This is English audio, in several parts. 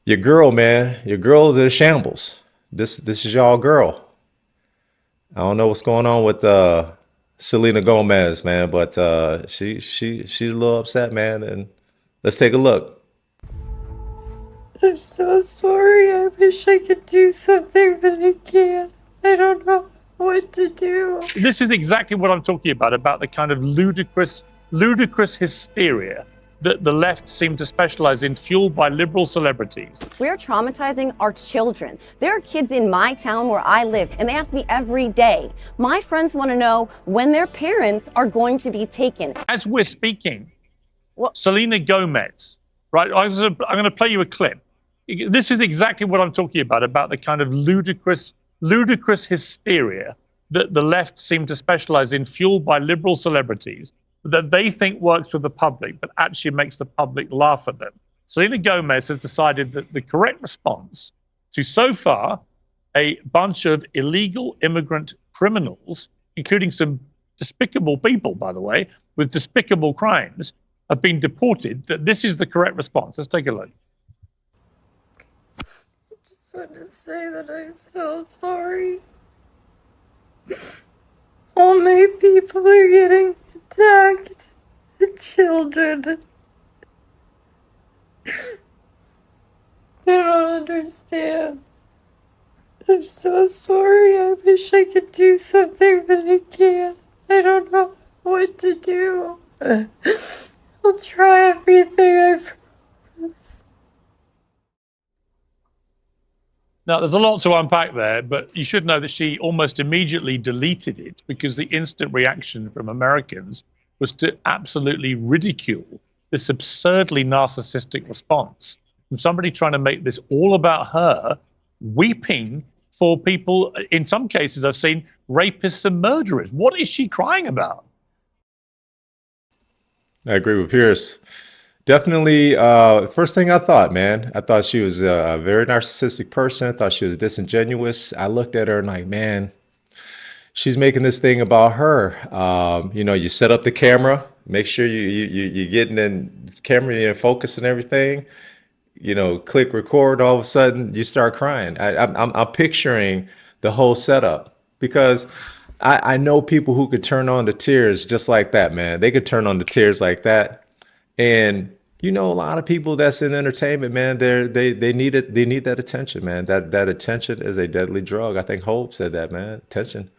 Your girl, man, your girl's in shambles. This is y'all girl. I don't know what's going on with Selena Gomez, man, but she's a little upset, man. And let's take a look. I'm so sorry. I wish I could do something, but I can't. I don't know what to do. This is exactly what I'm talking about the kind of ludicrous hysteria that the left seem to specialize in, fueled by liberal celebrities. We're traumatizing our children. There are kids in my town where I live, and they ask me every day. My friends want to know when their parents are going to be taken. As we're speaking, Selena Gomez, right? I'm going to play you a clip. This is exactly what I'm talking about the kind of ludicrous hysteria that the left seem to specialize in, fueled by liberal celebrities, that they think works for the public, but actually makes the public laugh at them. Selena Gomez has decided that the correct response to, so far, a bunch of illegal immigrant criminals, including some despicable people, by the way, with despicable crimes, have been deported, that this is the correct response. Let's take a look. I just want to say that I'm so sorry. All my people are getting attacked. The children. I don't understand. I'm so sorry. I wish I could do something, but I can't. I don't know what to do. I'll try everything. I promise. Now, there's a lot to unpack there, but you should know that she almost immediately deleted it because the instant reaction from Americans was to absolutely ridicule this absurdly narcissistic response from somebody trying to make this all about her, weeping for people, in some cases I've seen, rapists and murderers. What is she crying about? I agree with Pierce. Definitely, first thing I thought, man, I thought she was a very narcissistic person. I thought she was disingenuous. I looked at her and like, man, she's making this thing about her. You set up the camera, make sure you're getting in camera in focus and everything. Click record. All of a sudden, you start crying. I'm picturing the whole setup because I know people who could turn on the tears just like that, man. They could turn on the tears like that. And a lot of people that's in entertainment, man, they need it. They need that attention, man. That attention is a deadly drug. I think Hope said that, man. Attention.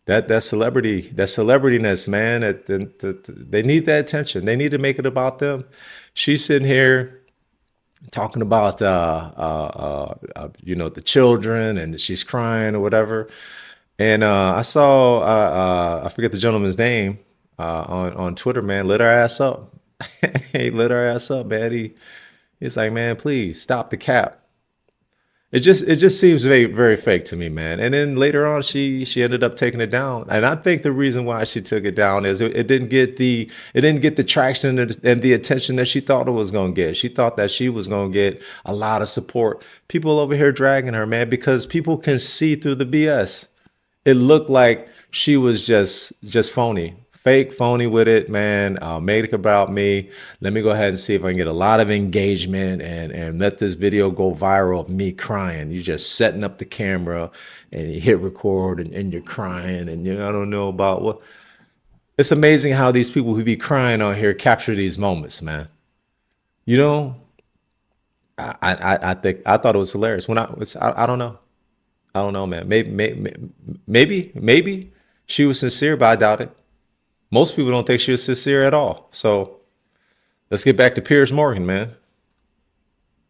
That celebrityness, man. They need that attention. They need to make it about them. She's sitting here talking about the children, and she's crying or whatever. And I saw I forget the gentleman's name on Twitter, man. Lit her ass up. He lit her ass up, man. He's like, man, please stop the cap. It just seems very, very fake to me, man. And then later on, she ended up taking it down. And I think the reason why she took it down is it didn't get the traction and the attention that she thought it was gonna get. She thought that she was gonna get a lot of support. People over here dragging her, man, because people can see through the BS. It looked like she was just phony. Fake, phony with it, man. Made it about me. Let me go ahead and see if I can get a lot of engagement and let this video go viral of me crying. You just setting up the camera and you hit record and you're crying and I don't know about what. It's amazing how these people who be crying on here capture these moments, man. I thought it was hilarious. I don't know. I don't know, man. Maybe she was sincere, but I doubt it. Most people don't think she was sincere at all. So let's get back to Piers Morgan, man.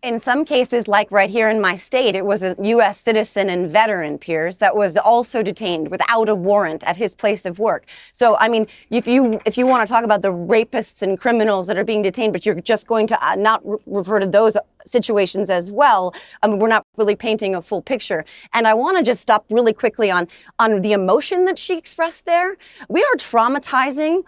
In some cases, like right here in my state, it was a U.S. citizen and veteran, Piers, that was also detained without a warrant at his place of work. So, I mean, if you want to talk about the rapists and criminals that are being detained, but you're just going to not refer to those situations as well, we're not really painting a full picture. And I want to just stop really quickly on the emotion that she expressed there. We are traumatizing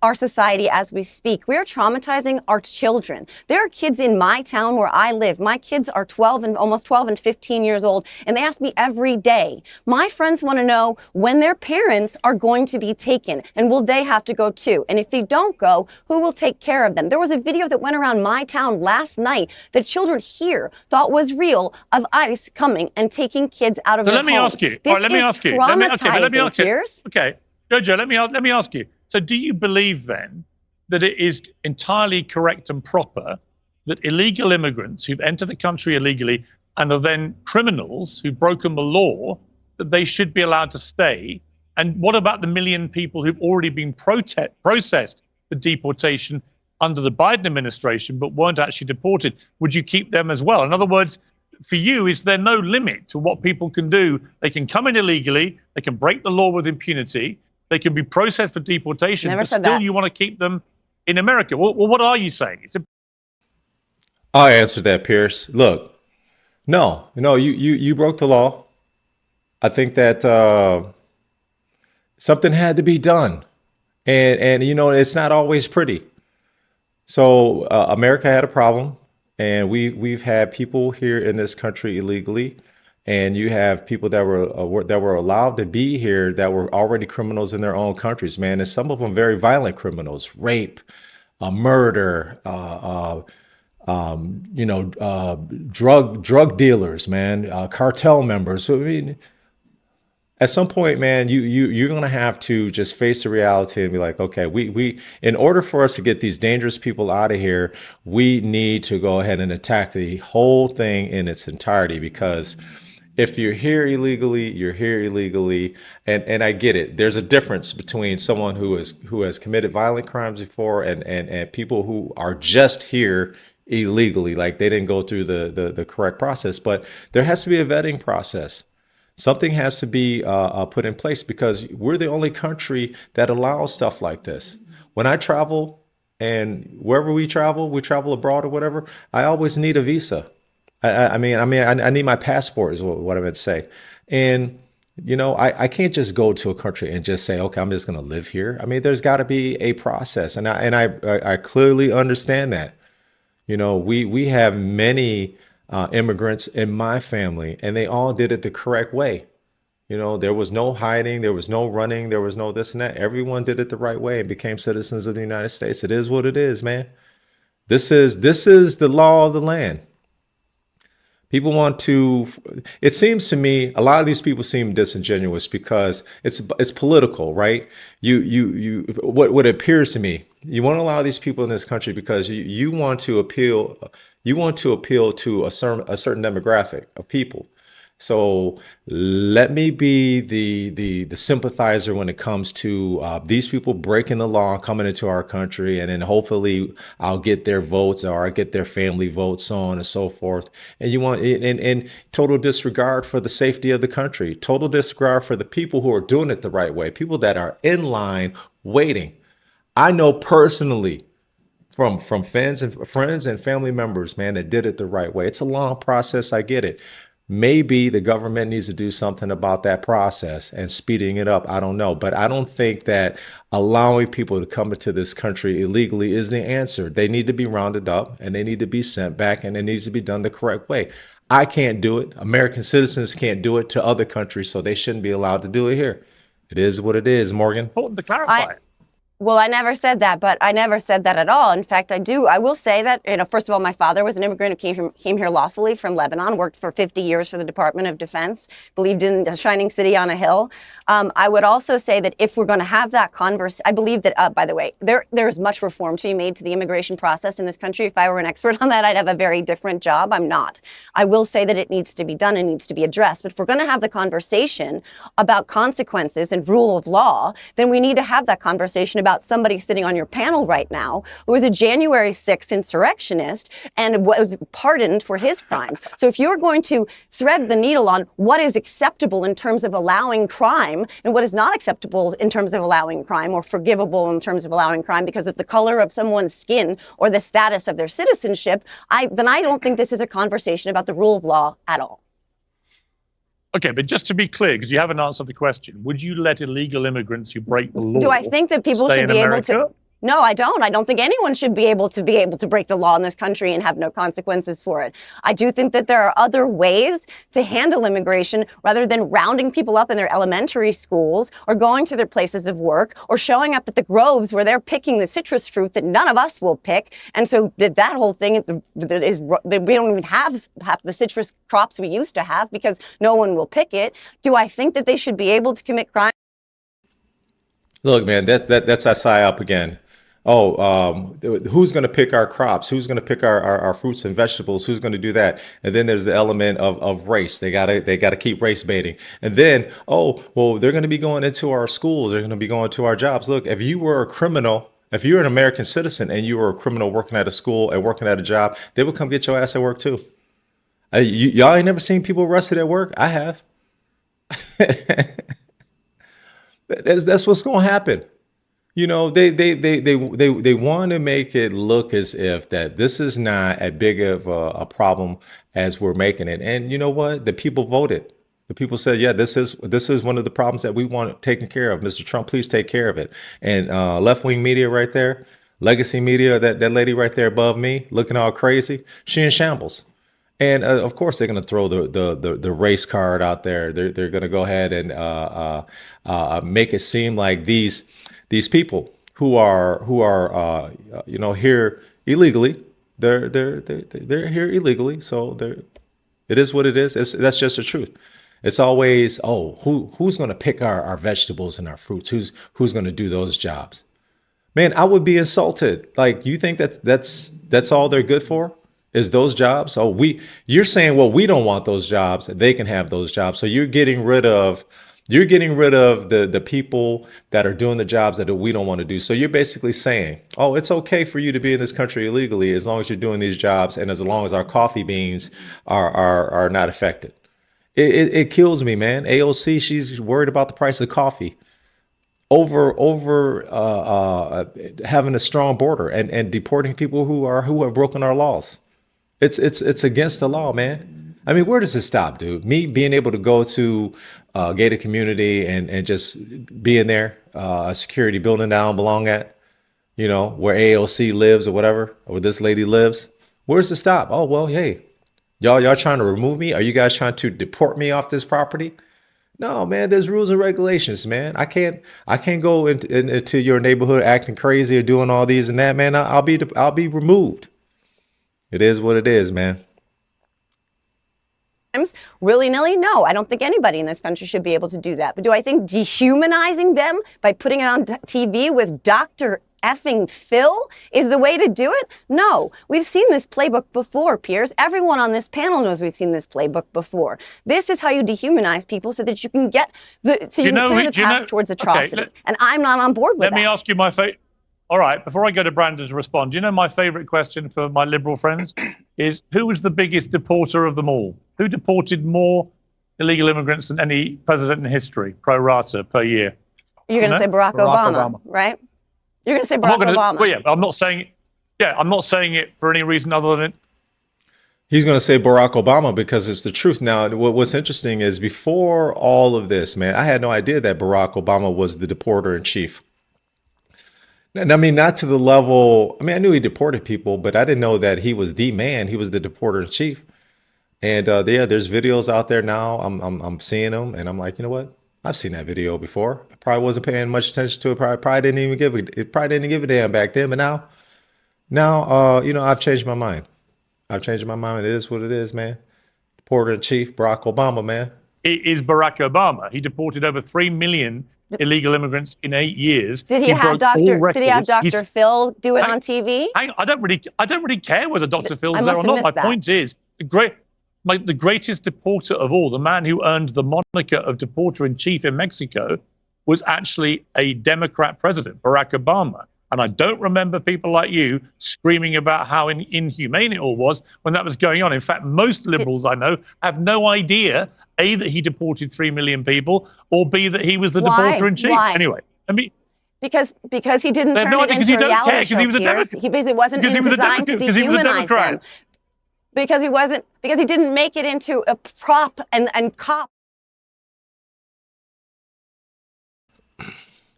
our society as we speak. We are traumatizing our children. There are kids in my town where I live. My kids are 12 and almost 12 and 15 years old, and they ask me every day. My friends want to know when their parents are going to be taken, and will they have to go too? And if they don't go, who will take care of them? There was a video that went around my town last night that children here thought was real of ICE coming and taking kids out of So their let me homes. ask you. This All right, let me is ask you. Let me ask you. Piers. Okay, Jojo, let me ask you. So do you believe then that it is entirely correct and proper that illegal immigrants who've entered the country illegally and are then criminals who've broken the law, that they should be allowed to stay? And what about the million people who've already been processed for deportation under the Biden administration but weren't actually deported? Would you keep them as well? In other words, for you, is there no limit to what people can do? They can come in illegally, they can break the law with impunity, they can be processed for deportation, Never but said still that. you want to keep them in America. Well, what are you saying? I'll answer that, Pierce. Look, no, you broke the law. I think that something had to be done, and it's not always pretty. So America had a problem, and we've had people here in this country illegally, and you have people that were allowed to be here that were already criminals in their own countries, man, and some of them very violent criminals, rape, murder, drug dealers, man, cartel members. So I mean, at some point, man, you're gonna have to just face the reality and be like, okay, we in order for us to get these dangerous people out of here, we need to go ahead and attack the whole thing in its entirety. Because if you're here illegally, you're here illegally, and I get it. There's a difference between someone who has committed violent crimes before and people who are just here illegally, like they didn't go through the correct process. But there has to be a vetting process. Something has to be put in place, because we're the only country that allows stuff like this. When I travel, and wherever we travel abroad or whatever, I always need a visa. I need my passport is what I meant to say. And I can't just go to a country and just say, okay, I'm just going to live here. I mean, there's got to be a process, and I clearly understand that. We have many immigrants in my family, and they all did it the correct way. There was no hiding, there was no running, there was no this and that. Everyone did it the right way and became citizens of the United States. It is what it is, man. This is the law of the land. People want to, it seems to me, a lot of these people seem disingenuous because it's political, right? What it appears to me, you want to allow these people in this country because you want to appeal to a certain demographic of people. So let me be the sympathizer when it comes to these people breaking the law, coming into our country, and then hopefully I'll get their votes or I get their family votes, so on and so forth. And you want in total disregard for the safety of the country, total disregard for the people who are doing it the right way, people that are in line waiting. I know personally from friends and family members, man, that did it the right way. It's a long process. I get it. Maybe the government needs to do something about that process and speeding it up. I don't know. But I don't think that allowing people to come into this country illegally is the answer. They need to be rounded up and they need to be sent back, and it needs to be done the correct way. I can't do it. American citizens can't do it to other countries, so they shouldn't be allowed to do it here. It is what it is, Morgan. Important to clarify. Well, I never said that, but I never said that at all. In fact, I will say that, first of all, my father was an immigrant who came here lawfully from Lebanon, worked for 50 years for the Department of Defense, believed in the shining city on a hill. I would also say that if we're going to have that I believe that, by the way, there is much reform to be made to the immigration process in this country. If I were an expert on that, I'd have a very different job. I'm not. I will say that it needs to be done and needs to be addressed. But if we're going to have the conversation about consequences and rule of law, then we need to have that conversation about somebody sitting on your panel right now who was a January 6th insurrectionist and was pardoned for his crimes. So if you're going to thread the needle on what is acceptable in terms of allowing crime and what is not acceptable in terms of allowing crime, or forgivable in terms of allowing crime because of the color of someone's skin or the status of their citizenship, then I don't think this is a conversation about the rule of law at all. Okay, but just to be clear, because you haven't answered the question, would you let illegal immigrants who break the law Do I think that people stay should in be able America? to? No, I don't. I don't think anyone should be able to break the law in this country and have no consequences for it. I do think that there are other ways to handle immigration rather than rounding people up in their elementary schools or going to their places of work or showing up at the groves where they're picking the citrus fruit that none of us will pick. And so that whole thing that we don't even have half the citrus crops we used to have because no one will pick it. Do I think that they should be able to commit crime? Look, man, that's that psyop again. Oh, who's going to pick our crops? Who's going to pick our fruits and vegetables? Who's going to do that? And then there's the element of race. They gotta keep race baiting. And then, oh, well, they're going to be going into our schools. They're going to be going to our jobs. Look, if you were a criminal, if you're an American citizen and you were a criminal working at a school and working at a job, they would come get your ass at work too. Y'all ain't never seen people arrested at work? I have. That's what's going to happen. You know, they want to make it look as if that this is not as big of a problem as we're making it. And you know what? The people voted. The people said, yeah, this is one of the problems that we want taken care of. Mr. Trump, please take care of it. And left-wing media right there, legacy media, that lady right there above me, looking all crazy, she in shambles. And of course, they're going to throw the race card out there. They're going to go ahead and make it seem like these people who are here illegally. They're here illegally. So it is what it is. That's just the truth. It's always, oh, who's going to pick our vegetables and our fruits? Who's going to do those jobs? Man, I would be insulted. Like, you think that's all they're good for? Is those jobs? Oh, you're saying, well, we don't want those jobs. They can have those jobs. So you're getting rid of the people that are doing the jobs that we don't want to do. So you're basically saying, oh, it's okay for you to be in this country illegally as long as you're doing these jobs and as long as our coffee beans are not affected. It kills me, man. AOC, she's worried about the price of coffee over having a strong border and deporting people who have broken our laws. It's against the law, man. I mean, where does it stop, dude? Me being able to go to a gated community and just being there, a security building that I don't belong at, you know, where AOC lives or whatever, or this lady lives. Where's the stop? Oh, well, hey, y'all trying to remove me? Are you guys trying to deport me off this property? No, man, there's rules and regulations, man. I can't go into your neighborhood acting crazy or doing all these and that, man. I'll be removed. It is what it is, man. Willy-nilly? No, I don't think anybody in this country should be able to do that. But do I think dehumanizing them by putting it on TV with Dr. effing Phil is the way to do it? No. We've seen this playbook before, Piers. Everyone on this panel knows we've seen this playbook before. This is how you dehumanize people so that you can get clear the path towards atrocity. And I'm not on board with that. Let me ask you my favorite. All right, before I go to Brandon to respond, do you know my favorite question for my liberal friends is who was the biggest deporter of them all? Who deported more illegal immigrants than any president in history, pro rata, per year? You're going to say Barack Obama, right? You're going to say Barack Obama. Well, yeah, I'm not saying it. Yeah, I'm not saying it for any reason other than He's going to say Barack Obama because it's the truth. Now, what's interesting is before all of this, man, I had no idea that Barack Obama was the deporter in chief. And I mean, not to the level, I mean, I knew he deported people, but I didn't know that he was the man. He was the deporter in chief. And there's videos out there now. I'm seeing them and I'm like, you know what? I've seen that video before. I probably wasn't paying much attention to it. Probably didn't give a damn back then. But now, I've changed my mind. I've changed my mind. It is what it is, man. Deporter in chief, Barack Obama, man. It is Barack Obama. He deported over 3 million illegal immigrants in 8 years. Did he have Dr. Phil do it on TV? I don't really care whether Dr. Phil is there or not. My point is the greatest deporter of all, the man who earned the moniker of deporter in chief in Mexico, was actually a Democrat president, Barack Obama. And I don't remember people like you screaming about how inhumane it all was when that was going on. In fact, most liberals I know have no idea, A, that he deported 3 million people, or B, that he was the deporter in chief. Why? Anyway, I mean, because he didn't turn it into a reality show. He was a Democrat. It wasn't designed to dehumanize them. Because he didn't make it into a prop and cop.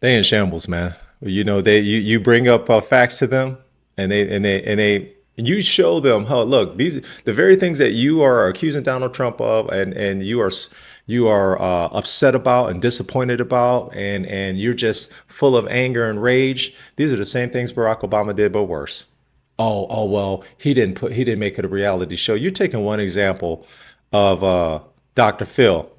They in shambles, man. You know, you bring up facts to them, and you show them how, look, these the very things that you are accusing Donald Trump of, and you are upset about and disappointed about, and you're just full of anger and rage. These are the same things Barack Obama did, but worse. Oh well, he didn't make it a reality show. You're taking one example of Dr. Phil.